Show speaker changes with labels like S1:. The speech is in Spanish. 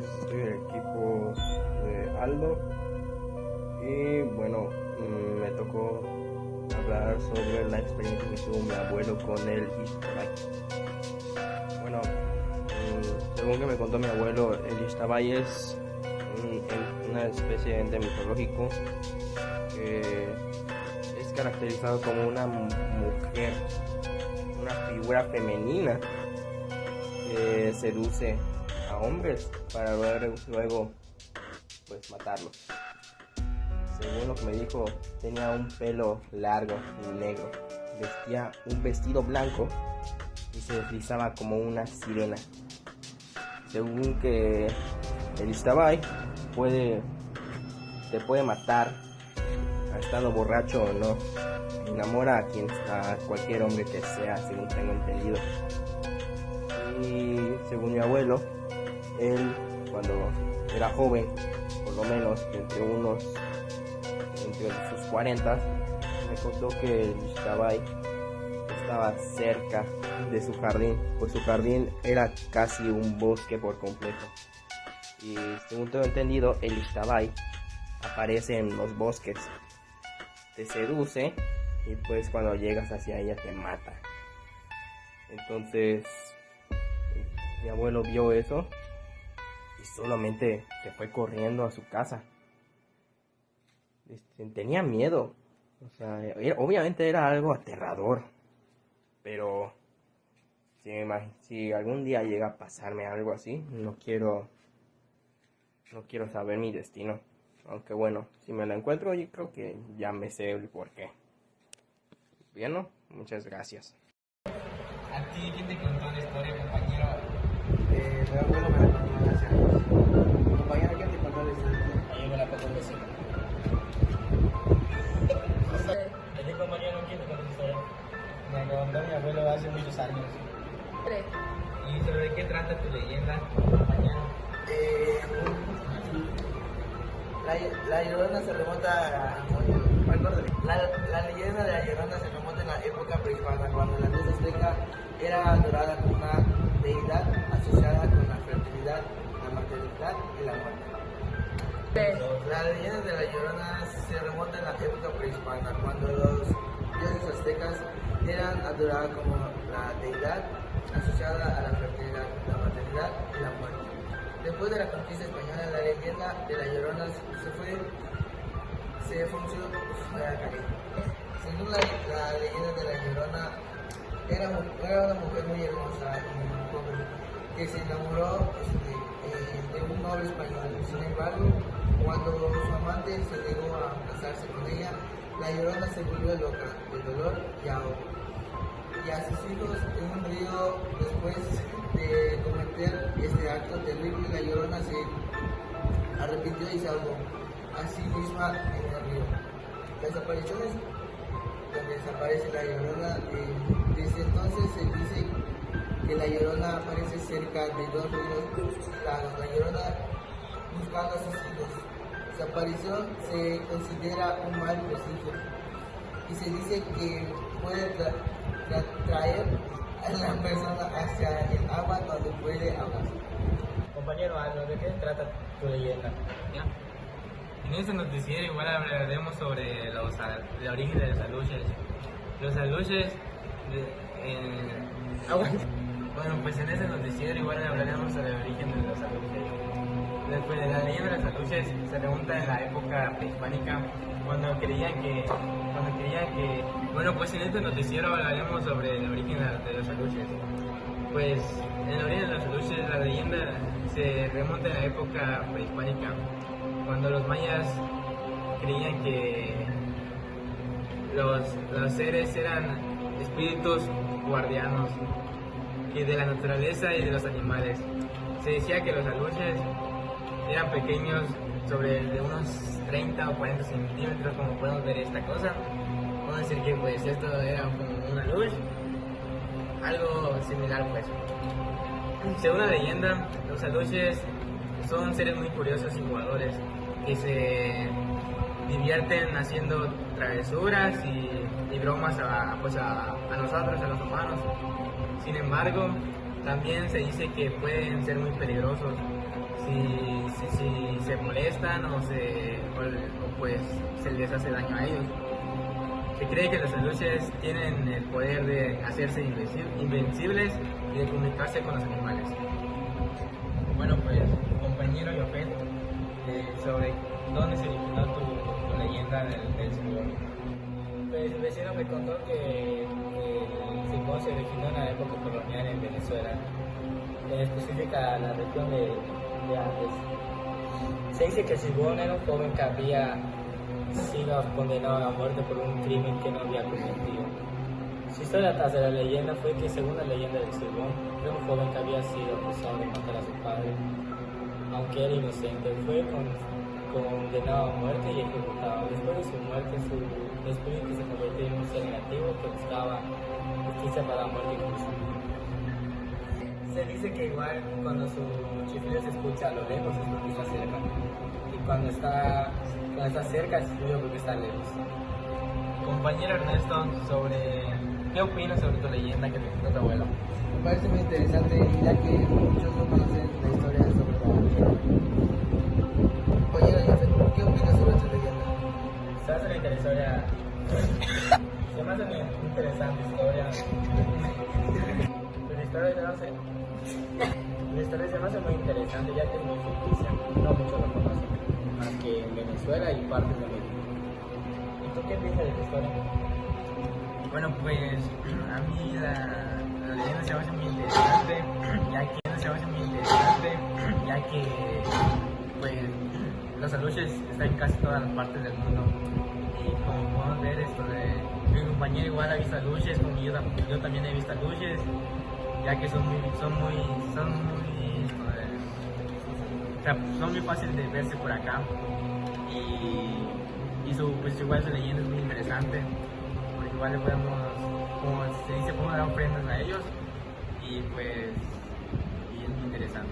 S1: soy del equipo de Aldo y bueno, me tocó hablar sobre la experiencia que tuvo mi abuelo con el Ixtabay. Bueno, según que me contó mi abuelo, el Ixtabay es una especie de ente mitológico que es caracterizado como una mujer, una figura femenina que seduce a hombres para luego pues matarlos. Según lo que me dijo, tenía un pelo largo y negro, vestía un vestido blanco y se deslizaba como una sirena. Según que el Ixtabay te puede matar estando borracho o no. Enamora a cualquier hombre que sea, según tengo entendido. Y según mi abuelo, él cuando era joven, por lo menos entre sus 40, me contó que el Ixtabay estaba cerca de su jardín, pues su jardín era casi un bosque por completo. Y según tengo entendido, el Ixtabay aparece en los bosques, te seduce y pues cuando llegas hacia ella te mata. Entonces mi abuelo vio eso y solamente se fue corriendo a su casa. Tenía miedo, o sea, obviamente era algo aterrador, pero si algún día llega a pasarme algo así, no quiero saber mi destino. Aunque bueno, si me la encuentro, yo creo que ya me sé el porqué. Bien, ¿no? Muchas gracias.
S2: ¿A ti quién te contó la historia, compañero?
S3: Mi abuelo me la contó hace años. Compañero, ¿quién te contó la historia?
S2: A mí me la contó un vecino. ¿A ti, compañero, quién te contó la historia? Me la contó mi abuelo hace muchos años. ¿Y sobre qué trata tu leyenda, compañero?
S3: La Llorona se remonta la leyenda de la Llorona se remonta en la época prehispánica, cuando la luz azteca era adorada como una deidad asociada con la fertilidad, la maternidad y la muerte. La leyenda de la Llorona se remonta en la época prehispánica, cuando los dioses aztecas eran adorados como la deidad asociada a la fertilidad, la maternidad y la muerte. Después de la conquista española, la leyenda de la Llorona se funcionó. Según la leyenda de la Llorona, era una mujer muy hermosa y joven que se enamoró de un noble español. Sin embargo, cuando su amante se negó a casarse con ella, la Llorona se volvió loca de dolor y ahogo. Y a sus hijos en un río. Después de cometer este acto terrible, la Llorona se arrepintió y se ahogó a sí misma en el río. Las apariciones donde desaparece la Llorona, desde entonces se dice que la Llorona aparece cerca de dos ríos lagos, la Llorona buscando a sus hijos. Su aparición se considera un mal presagio y se dice que puede traer a la persona hacia el agua donde puede ahogarse.
S2: Compañero Aldo, ¿de qué trata tu leyenda? ¿Ya? En este noticiero igual hablaremos sobre el origen de los aluches. Los aluches, bueno, pues en este noticiero igual hablaremos sobre el origen de los aluches. Después de la leyenda de los aluches se remonta en la época prehispánica, cuando creían que, bueno, pues en este noticiero hablaremos sobre el origen de los aluches. Pues en el origen de los aluches la leyenda se remonta en la época prehispánica, cuando los mayas creían que los seres eran espíritus guardianos que de la naturaleza y de los animales. Se decía que los aluches eran pequeños, de unos 30 o 40 centímetros, como podemos ver esta cosa. Vamos a decir que pues esto era como una luz, algo similar pues. Según la leyenda, los aluches son seres muy curiosos y jugadores que se divierten haciendo travesuras y bromas a nosotros, a los humanos. Sin embargo, también se dice que pueden ser muy peligrosos si se molestan o pues se les hace daño a ellos. Se cree que los aluches tienen el poder de hacerse invencibles y de comunicarse con los animales. Bueno, pues, compañero Yopet, sobre dónde se originó tu leyenda del Silbón.
S4: Pues mi vecino me contó que el Silbón se originó en la época colonial en Venezuela, en específica la región de Andes. Se dice que el Silbón era un joven que había sido condenado a muerte por un crimen que no había cometido. Su historia tras de la leyenda fue que, según la leyenda del Silbón, era un joven que había sido acusado de matar a su padre, aunque era inocente. Fue condenado a muerte y ejecutado. Después de su muerte, su espíritu se convirtió en un ser negativo que buscaba justicia para la muerte incluso. Se dice que igual cuando su chiflido se escucha a lo lejos es porque está cerca, y cuando está cerca es frío porque está lejos.
S2: Compañero Ernesto, ¿qué opinas sobre tu leyenda que te contó tu abuelo?
S3: Me parece muy interesante, ya que muchos no conocen la historia sobre la leyenda. Compañero, ¿qué opinas sobre tu leyenda?
S4: Se hace una historia. Se me hace una interesante historia. La historia se me hace muy interesante, ya que es muy ficticia. No muchos lo conocen, más que en Venezuela y partes de México. ¿Y tú qué piensas de la historia?
S2: Bueno, pues a mí la leyenda se me hace muy interesante, ya que pues los aluches están en casi todas las partes del mundo, y como podemos ver mi compañero igual ha visto aluches, como yo también he visto aluches, ya que son muy fáciles de verse por acá, y pues igual su leyenda es muy interesante, porque igual le podemos, como se dice, podemos dar ofrendas a ellos, y es muy interesante.